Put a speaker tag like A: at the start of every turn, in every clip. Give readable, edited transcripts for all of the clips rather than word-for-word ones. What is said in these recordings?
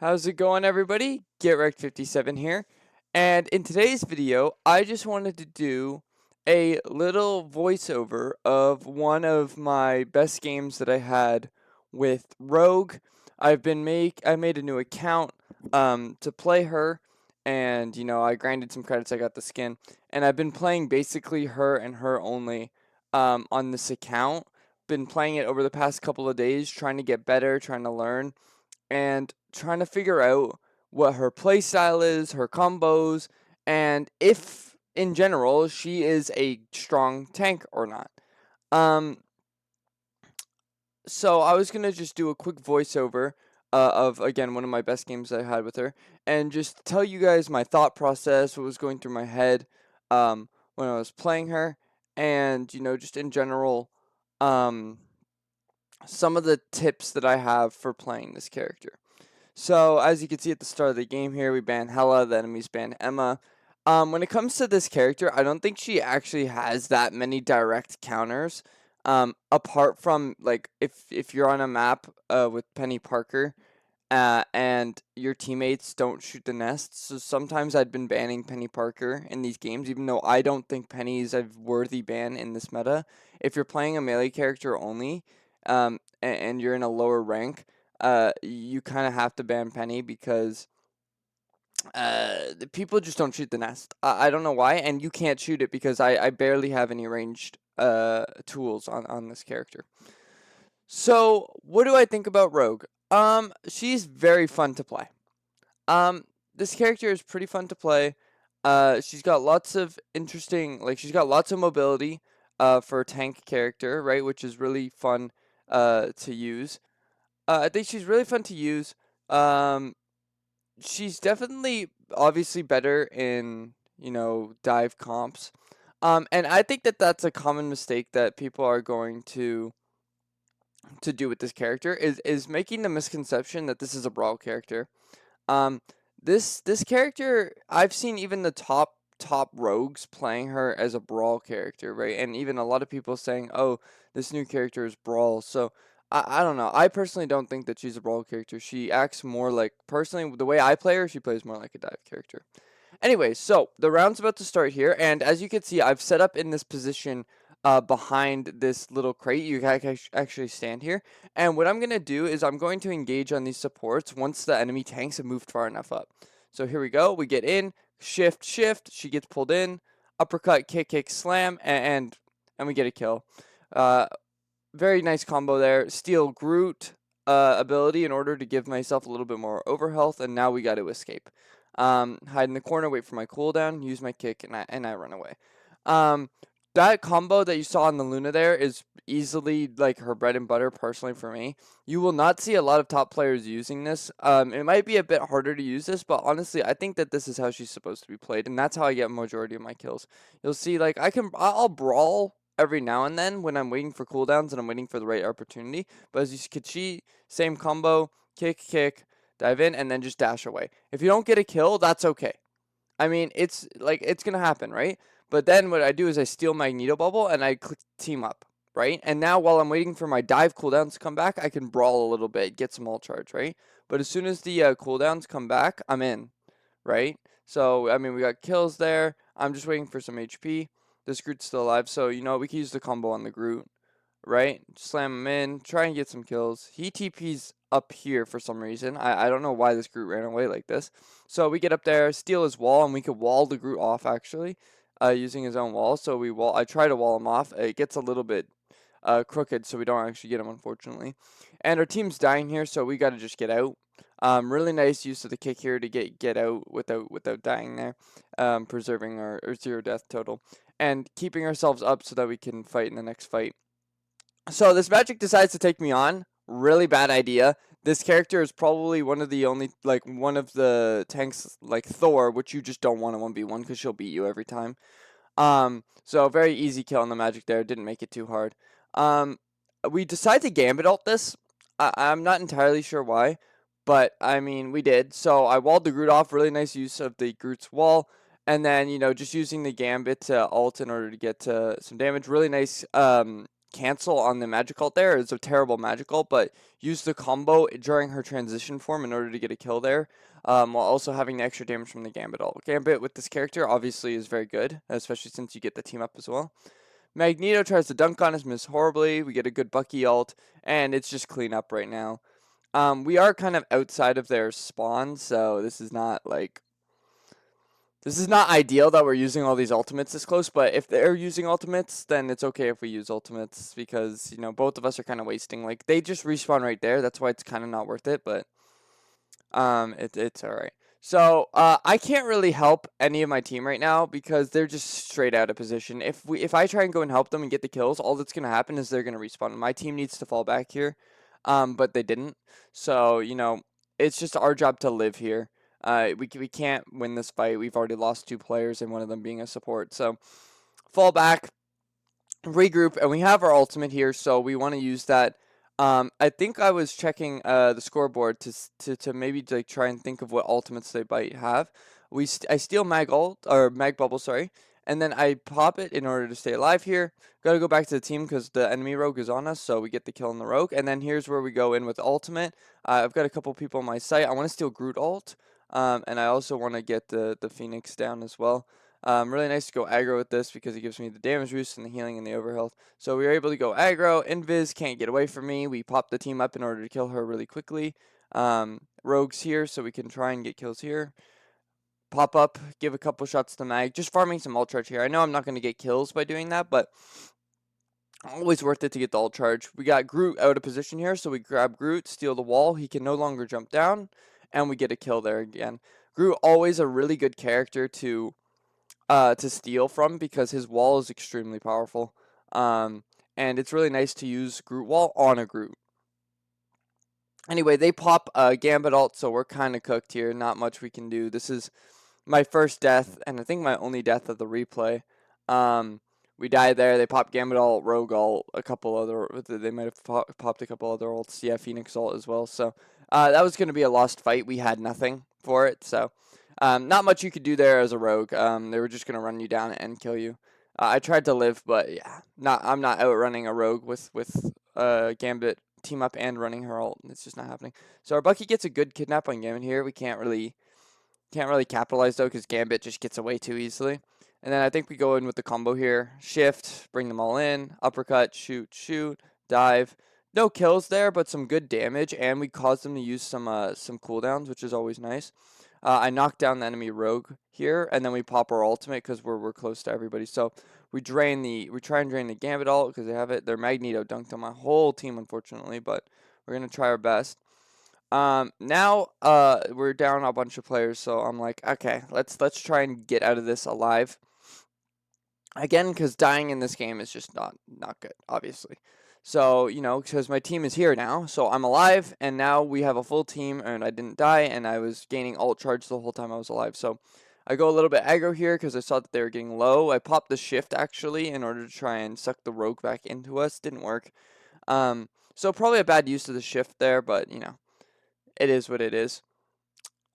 A: How's it going, everybody? GetWrecked57 here, and in today's video, I just wanted to do a little voiceover of one of my best games that I had with Rogue. I made a new account to play her, and I grinded some credits. I got the skin, and I've been playing basically her and her only on this account. Been playing it over the past couple of days, trying to get better, trying to learn and trying to figure out what her playstyle is, her combos, and if in general she is a strong tank or not. Um, so I was gonna just do a quick voiceover of again one of my best games I had with her, and just tell you guys my thought process, what was going through my head when I was playing her, and just in general, um, some of the tips that I have for playing this character. So, as you can see at the start of the game here, we ban Hela, the enemies ban Emma. When it comes to this character, I don't think she actually has that many direct counters. Apart from, like, if you're on a map with Penny Parker and your teammates don't shoot the nest. So sometimes I'd been banning Penny Parker in these games, even though I don't think Penny is a worthy ban in this meta. If you're playing a melee character only, and you're in a lower rank, you kind of have to ban Penny because the people just don't shoot the nest. I don't know why, and you can't shoot it because I barely have any ranged tools on this character. So, what do I think about Rogue? She's very fun to play. Um, this character is pretty fun to play. She's got lots of interesting, like she's got lots of mobility. For a tank character, right, which is really fun. To use. I think she's really fun to use. Um, she's definitely obviously better in dive comps. And I think that that's a common mistake that people are going to do with this character is making the misconception that this is a brawl character. Um, this character, I've seen even the top rogues playing her as a brawl character, right? And even a lot of people saying, "Oh, this new character is brawl." So I don't know. I personally don't think that she's a brawl character. She acts more like personally the way I play her. She plays more like a dive character. Anyway, so the round's about to start here, and as you can see, I've set up in this position behind this little crate. You can actually stand here, and what I'm going to do is I'm going to engage on these supports once the enemy tanks have moved far enough up. So here we go. We get in, shift, shift. She gets pulled in, uppercut, kick, kick, slam, and we get a kill. Uh, Very nice combo there. Steal Groot ability in order to give myself a little bit more overhealth, and now we got to escape. Hide in the corner, wait for my cooldown, use my kick, and I run away. Um, that combo that you saw on the Luna there is easily like her bread and butter. Personally, for me, you will not see a lot of top players using this. It might be a bit harder to use this, but honestly, I think that this is how she's supposed to be played, and that's how I get majority of my kills. You'll see, like I'll brawl every now and then when I'm waiting for cooldowns and I'm waiting for the right opportunity. But as you can see, same combo, kick, kick, dive in, and then just dash away. If you don't get a kill, that's okay. I mean, it's like it's gonna happen, right? But then what I do is I steal Magneto Bubble and I click team up, right? And now while I'm waiting for my dive cooldowns to come back, I can brawl a little bit, get some ult charge, right? But as soon as the cooldowns come back, I'm in, right? So I mean, we got kills there. I'm just waiting for some HP. This Groot's still alive, so we can use the combo on the Groot, right? Slam him in, try and get some kills. He TP's up here for some reason. I don't know why this Groot ran away like this. So we get up there, steal his wall, and we could wall the Groot off actually, using his own wall. So I try to wall him off. It gets a little bit crooked, so we don't actually get him, unfortunately. And our team's dying here, so we got to just get out. Really nice use of the kick here to get out without dying there, preserving our 0 death total and keeping ourselves up so that we can fight in the next fight. So this magic decides to take me on. Really bad idea. This character is probably one of the tanks like Thor, which you just don't want to 1v1 because she'll beat you every time. So very easy kill on the magic there. Didn't make it too hard. We decided to Gambit ult this. I'm not entirely sure why, but I mean we did. So I walled the Groot off. Really nice use of the Groot's wall, and then just using the Gambit to ult in order to get some damage. Really nice cancel on the magic ult there. It's a terrible magic ult, but use the combo during her transition form in order to get a kill there, while also having the extra damage from the Gambit ult. Gambit with this character obviously is very good, especially since you get the team up as well. Magneto tries to dunk on us, miss horribly. We get a good Bucky ult, and it's just clean up right now. We are kind of outside of their spawn, so this is not ideal that we're using all these ultimates this close, but if they're using ultimates, then it's okay if we use ultimates because, both of us are kind of wasting. Like, they just respawn right there. That's why it's kind of not worth it, but it's all right. So, I can't really help any of my team right now because they're just straight out of position. If I try and go and help them and get the kills, all that's gonna happen is they're gonna respawn. My team needs to fall back here, but they didn't. So, it's just our job to live here. We can't win this fight. We've already lost 2 players and one of them being a support. So, fall back, regroup, and we have our ultimate here, so we want to use that. I think I was checking the scoreboard to maybe like try and think of what ultimates they might have. I steal mag ult or mag bubble, sorry, and then I pop it in order to stay alive here. Gotta go back to the team because the enemy rogue is on us, so we get the kill on the rogue. And then here's where we go in with ultimate. I've got a couple people on my site. I want to steal Groot ult, and I also want to get the Phoenix down as well. Really nice to go aggro with this because it gives me the damage boost and the healing and the overhealth. So we were able to go aggro. Invis can't get away from me. We pop the team up in order to kill her really quickly. Rogue's here, so we can try and get kills here. Pop up, give a couple shots to Mag. Just farming some ult charge here. I know I'm not going to get kills by doing that, but always worth it to get the ult charge. We got Groot out of position here, so we grab Groot, steal the wall. He can no longer jump down, and we get a kill there again. Groot, always a really good character to steal from because his wall is extremely powerful. And it's really nice to use Groot wall on a Groot. Anyway, they pop Gambit ult, so we're kind of cooked here. Not much we can do. This is my first death, and I think my only death of the replay. We died there. They popped Gambit ult, Rogue ult, a couple other. They might have popped a couple other ults. Yeah, Phoenix ult as well. So that was going to be a lost fight. We had nothing for it, so not much you could do there as a rogue. They were just going to run you down and kill you. I tried to live, but yeah, I'm not outrunning a rogue with Gambit team up and running her ult. It's just not happening. So our Bucky gets a good kidnap on Gambit here. We can't really capitalize though because Gambit just gets away too easily. And then I think we go in with the combo here. Shift, bring them all in, uppercut, shoot, dive. No kills there, but some good damage, and we cause them to use some cooldowns, which is always nice. I knock down the enemy rogue here, and then we pop our ultimate because we're close to everybody. So we try and drain the Gambit ult because they have it. Their Magneto dunked on my whole team, unfortunately, but we're gonna try our best. Now we're down a bunch of players, so I'm like, okay, let's try and get out of this alive. Again, because dying in this game is just not good, obviously. So, because my team is here now, so I'm alive, and now we have a full team, and I didn't die, and I was gaining ult charge the whole time I was alive. So I go a little bit aggro here because I saw that they were getting low. I popped the shift, actually, in order to try and suck the rogue back into us. Didn't work. So probably a bad use of the shift there, but, it is what it is.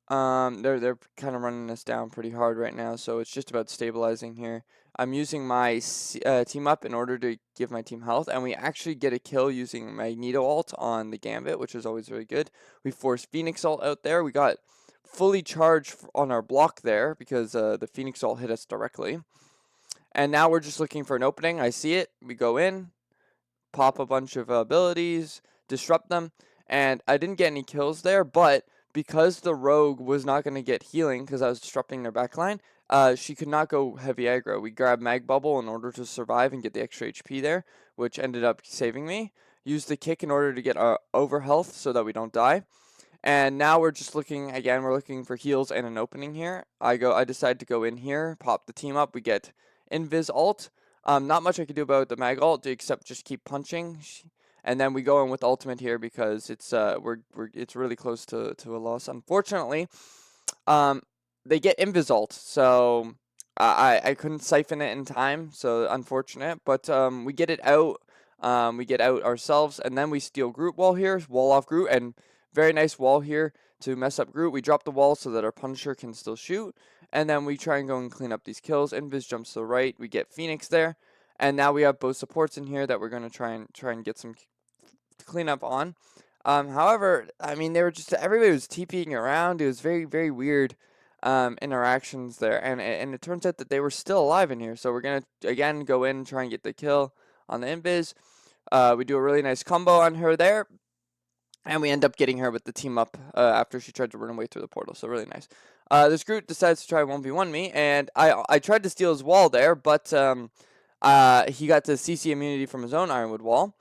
A: They're kind of running us down pretty hard right now, so it's just about stabilizing here. I'm using my team up in order to give my team health, and we actually get a kill using Magneto ult on the Gambit, which is always very good. We forced Phoenix ult out there. We got fully charged on our block there because the Phoenix ult hit us directly. And now we're just looking for an opening. I see it. We go in, pop a bunch of abilities, disrupt them, and I didn't get any kills there, but because the rogue was not going to get healing because I was disrupting their backline, she could not go heavy aggro. We grabbed Mag Bubble in order to survive and get the extra HP there, which ended up saving me. Used the kick in order to get our over health so that we don't die. And now we're just looking, again, we're looking for heals and an opening here. I decide to go in here, pop the team up. We get Invis ult. Not much I could do about the Mag ult except just keep punching. And then we go in with ultimate here because it's it's really close to a loss. Unfortunately, they get Invis ult, so I couldn't siphon it in time, so unfortunate. But we get it out. We get out ourselves, and then we steal Groot wall here, wall off Groot, and very nice wall here to mess up Groot. We drop the wall so that our Punisher can still shoot, and then we try and go and clean up these kills. Invis jumps to the right. We get Phoenix there. And now we have both supports in here that we're gonna try and get some cleanup on. However, I mean, they were just everybody was TPing around. It was very, very weird interactions there, and it turns out that they were still alive in here. So we're gonna again go in and try and get the kill on the invis. We do a really nice combo on her there, and we end up getting her with the team up after she tried to run away through the portal. So really nice. This Groot decides to try 1v1 me, and I tried to steal his wall there, but he got the CC immunity from his own Ironwood wall.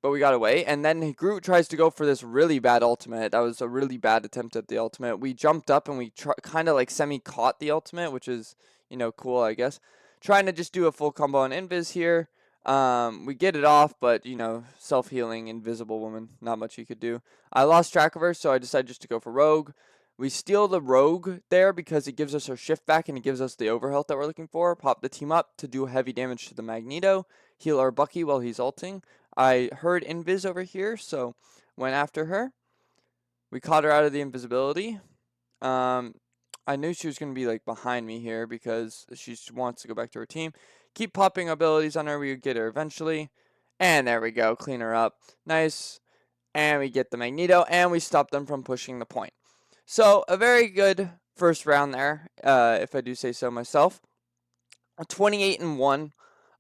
A: But we got away, and then Groot tries to go for this really bad ultimate. That was a really bad attempt at the ultimate. We jumped up and we kind of like semi-caught the ultimate, which is, cool, I guess. Trying to just do a full combo on Invis here. We get it off, but, self-healing, invisible woman, not much you could do. I lost track of her, so I decided just to go for Rogue. We steal the Rogue there because it gives us our shift back and it gives us the overhealth that we're looking for. Pop the team up to do heavy damage to the Magneto. Heal our Bucky while he's ulting. I heard Invis over here, so went after her. We caught her out of the invisibility. I knew she was going to be like behind me here because she wants to go back to her team. Keep popping abilities on her. We would get her eventually. And there we go. Clean her up. Nice. And we get the Magneto, and we stop them from pushing the point. So a very good first round there, if I do say so myself. 28-1.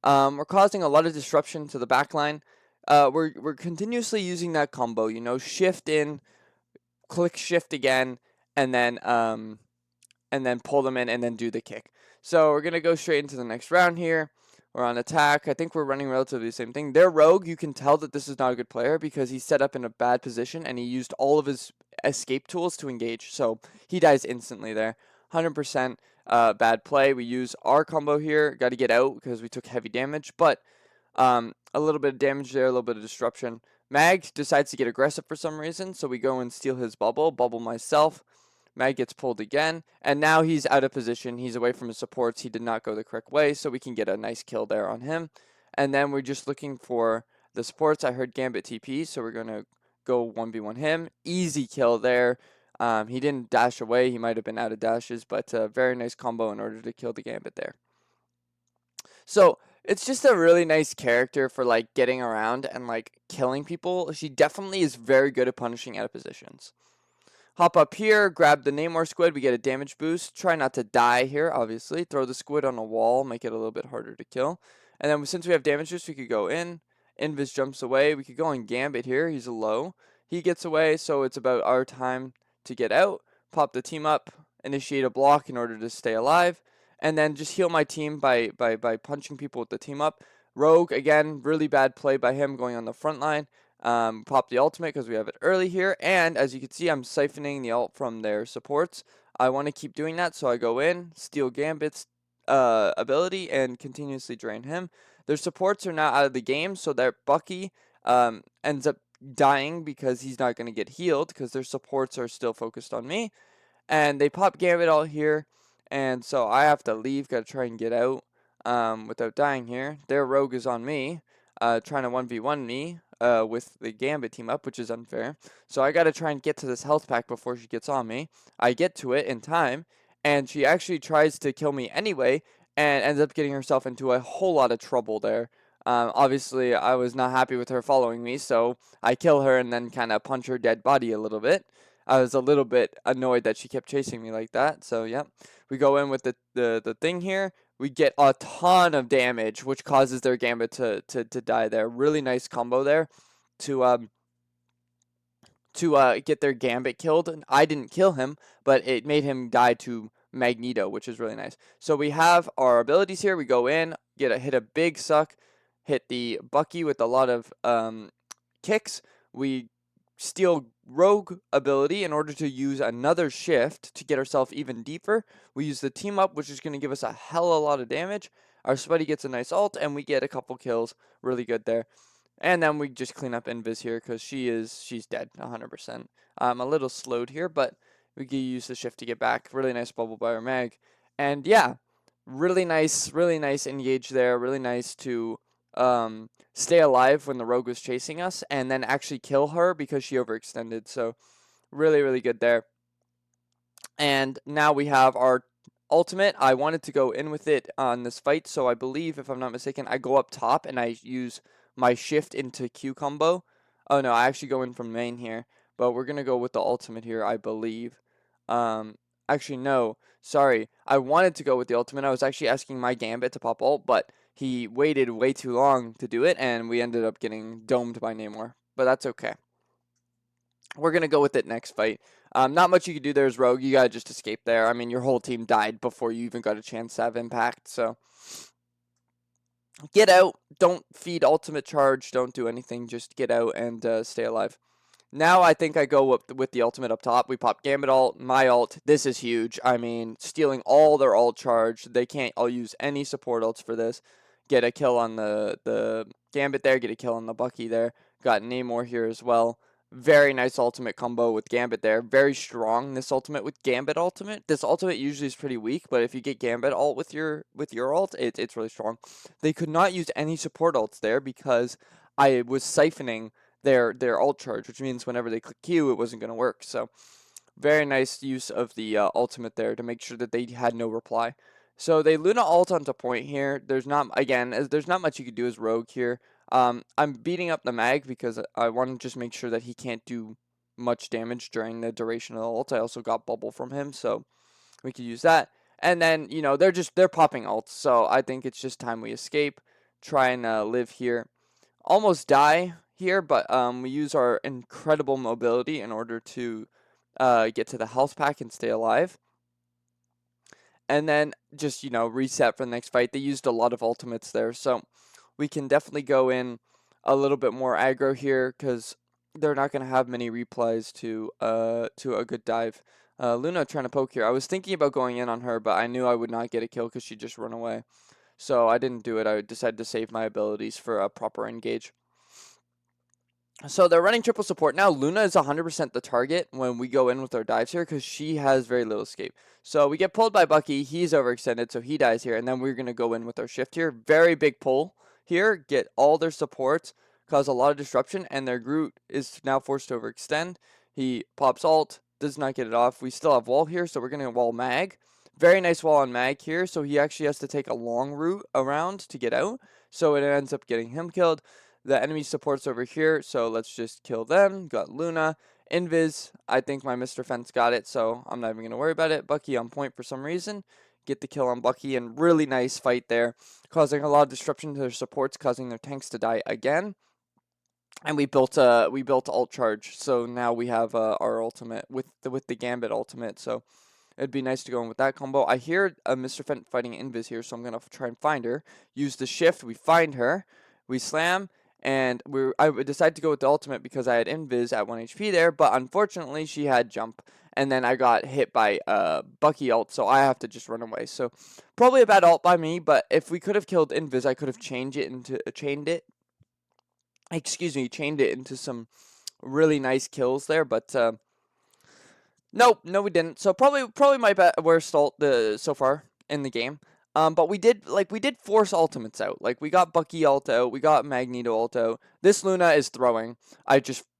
A: We're causing a lot of disruption to the backline. We're continuously using that combo, shift in, click shift again, and then pull them in and then do the kick. So we're gonna go straight into the next round here. We're on attack. I think we're running relatively the same thing. Their Rogue, you can tell that this is not a good player because he's set up in a bad position and he used all of his escape tools to engage. So he dies instantly there. 100% bad play. We use our combo here. Got to get out because we took heavy damage, but a little bit of damage there, a little bit of disruption. Mag decides to get aggressive for some reason, so we go and steal his bubble myself. Mag gets pulled again, and now he's out of position. He's away from his supports. He did not go the correct way, so we can get a nice kill there on him. And then we're just looking for the supports. I heard Gambit TP, so we're going to go 1v1 him. Easy kill there. He didn't dash away. He might have been out of dashes, but very nice combo in order to kill the Gambit there. So it's just a really nice character for like getting around and like killing people. She definitely is very good at punishing out of positions. Hop up here, grab the Namor squid, we get a damage boost. Try not to die here, obviously. Throw the squid on a wall, make it a little bit harder to kill. And then since we have damage boost, we could go in. Invis jumps away. We could go on Gambit here. He's low. He gets away, so it's about our time to get out. Pop the team up, initiate a block in order to stay alive. And then just heal my team by punching people with the team up. Rogue, again, really bad play by him going on the front line. Pop the ultimate because we have it early here, and as you can see, I'm siphoning the ult from their supports. I want to keep doing that, so I go in, steal Gambit's ability, and continuously drain him. Their supports are now out of the game, so their Bucky ends up dying because he's not going to get healed because their supports are still focused on me. And they pop Gambit all here, and so I have to leave, got to try and get out without dying here. Their Rogue is on me, trying to 1v1 me. With the Gambit team up, which is unfair. So I gotta try and get to this health pack before she gets on me. I get to it in time, and she actually tries to kill me anyway, and ends up getting herself into a whole lot of trouble there. Obviously, I was not happy with her following me, so I kill her and then kind of punch her dead body a little bit. I was a little bit annoyed that she kept chasing me like that, so yeah. We go in with the thing here. We get a ton of damage, which causes their Gambit to die there. Really nice combo there to get their Gambit killed. And I didn't kill him, but it made him die to Magneto, which is really nice. So we have our abilities here. We go in, hit a big suck, hit the Bucky with a lot of kicks. We steal Rogue ability in order to use another shift to get ourselves even deeper. We use the team up, which is going to give us a hell of a lot of damage. Our Sweaty gets a nice ult, and we get a couple kills. Really good there. And then we just clean up Invis here because she's dead 100%. I'm a little slowed here, but we can use the shift to get back. Really nice bubble by our mag. And yeah, really nice engage there. Really nice to stay alive when the Rogue was chasing us, and then actually kill her because she overextended. So really good there. And now we have our ultimate, I wanted to go in with it on this fight, so I believe, if I'm not mistaken, I go up top and I use my shift into Q combo. Oh no, I actually go in from main here, but we're gonna go with the ultimate here, I believe. Um, actually no, sorry, I wanted to go with the ultimate. I was actually asking my Gambit to pop ult, but he waited way too long to do it, and we ended up getting domed by Namor. But that's okay. We're going to go with it next fight. Not much you can do there as Rogue. You got to just escape there. I mean, your whole team died before you even got a chance to have impact. So get out. Don't feed ultimate charge. Don't do anything. Just get out and stay alive. Now I think I go up with the ultimate up top. We pop Gambit ult, my ult. This is huge. I mean, stealing all their ult charge. They can't all use any support ults for this. Get a kill on the Gambit there. Get a kill on the Bucky there. Got Namor here as well. Very nice ultimate combo with Gambit there. Very strong, this ultimate with Gambit ultimate. This ultimate usually is pretty weak, but if you get Gambit ult with your ult, it's really strong. They could not use any support ults there because I was siphoning their ult charge, which means whenever they click Q, it wasn't going to work. So very nice use of the ultimate there to make sure that they had no reply. So they Luna ult onto point here. There's not, again, there's not much you could do as Rogue here. I'm beating up the Mag because I want to just make sure that he can't do much damage during the duration of the ult. I also got Bubble from him, so we could use that. And then, you know, they're popping ults, so I think it's just time we escape, try and live here. Almost die here, but we use our incredible mobility in order to get to the health pack and stay alive. And then just, you know, reset for the next fight. They used a lot of ultimates there, so we can definitely go in a little bit more aggro here because they're not going to have many replies to a good dive. Luna trying to poke here. I was thinking about going in on her, but I knew I would not get a kill because she'd just run away. So I didn't do it. I decided to save my abilities for a proper engage. So they're running triple support. Now Luna is 100% the target when we go in with our dives here because she has very little escape. So we get pulled by Bucky. He's overextended, so he dies here. And then we're going to go in with our shift here. Very big pull here. Get all their supports, cause a lot of disruption, and their Groot is now forced to overextend. He pops ult, does not get it off. We still have wall here, so we're going to wall Mag. Very nice wall on Mag here, so he actually has to take a long route around to get out. So it ends up getting him killed. The enemy support's over here, so let's just kill them. Got Luna. Invis, I think my Mr. Fence got it, so I'm not even going to worry about it. Bucky on point for some reason. Get the kill on Bucky, and really nice fight there, causing a lot of disruption to their supports, causing their tanks to die again. And we built ult charge, so now we have our ultimate with the Gambit ultimate. So it'd be nice to go in with that combo. I hear Mr. Fent fighting Invis here, so I'm gonna try and find her. Use the shift, we find her, we slam, and I decided to go with the ultimate because I had Invis at 1 HP there, but unfortunately she had jump, and then I got hit by Bucky ult, so I have to just run away. So probably a bad ult by me, but if we could have killed Invis, I could have chained it into some really nice kills there, but nope, no we didn't. So probably my worst ult so far in the game. But we did force ultimates out. Like we got Bucky ult out, we got Magneto ult out. This Luna is throwing.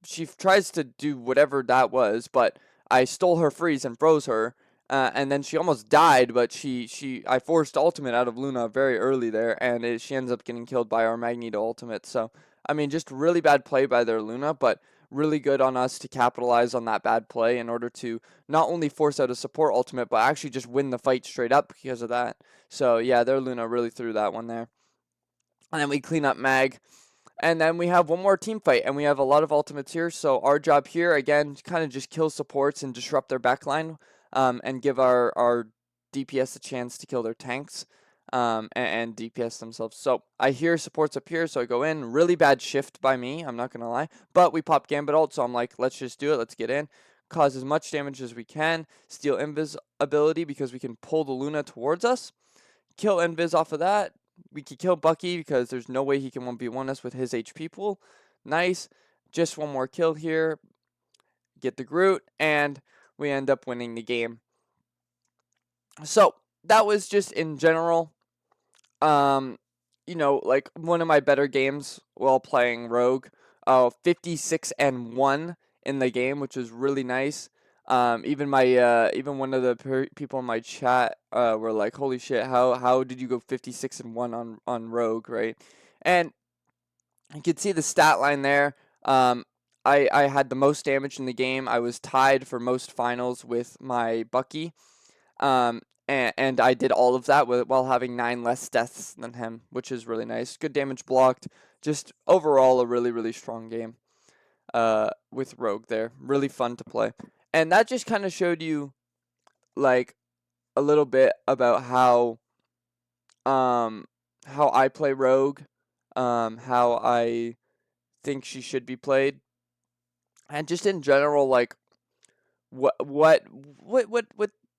A: She tries to do whatever that was, but I stole her freeze and froze her. And then she almost died, but I forced ultimate out of Luna very early there, and she ends up getting killed by our Magneto ultimate. So I mean, just really bad play by their Luna, but really good on us to capitalize on that bad play in order to not only force out a support ultimate, but actually just win the fight straight up because of that. So yeah, their Luna really threw that one there. And then we clean up Mag. And then we have one more team fight, and we have a lot of ultimates here. So our job here, again, kind of just kill supports and disrupt their backline, and give our DPS a chance to kill their tanks, and DPS themselves. So I hear supports up here, so I go in. Really bad shift by me, I'm not going to lie. But we pop Gambit ult, so I'm like, let's just do it. Let's get in. Cause as much damage as we can. Steal Invis ability because we can pull the Luna towards us. Kill Invis off of that. We could kill Bucky because there's no way he can 1v1 us with his HP pool. Nice. Just one more kill here. Get the Groot, and we end up winning the game. So that was just in general, you know, like one of my better games while playing Rogue. 56-1 in the game, which is really nice. Even one of the people in my chat were like, "Holy shit! How did you go 56-1 on Rogue, right?" And you can see the stat line there. I had the most damage in the game. I was tied for most finals with my Bucky. And I did all of that while having 9 less deaths than him, which is really nice. Good damage blocked. Just overall a really, really strong game with Rogue there. Really fun to play. And that just kind of showed you, like, a little bit about how I play Rogue, how I think she should be played, and just in general, like, what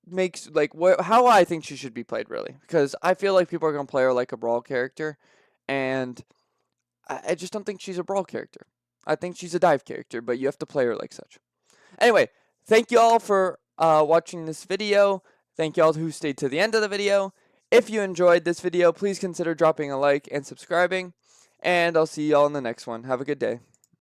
A: makes, like, how I think she should be played, really, because I feel like people are gonna play her like a brawl character, and I just don't think she's a brawl character. I think she's a dive character, but you have to play her like such. Anyway, thank you all for watching this video. Thank you all who stayed to the end of the video. If you enjoyed this video, please consider dropping a like and subscribing, and I'll see you all in the next one. Have a good day.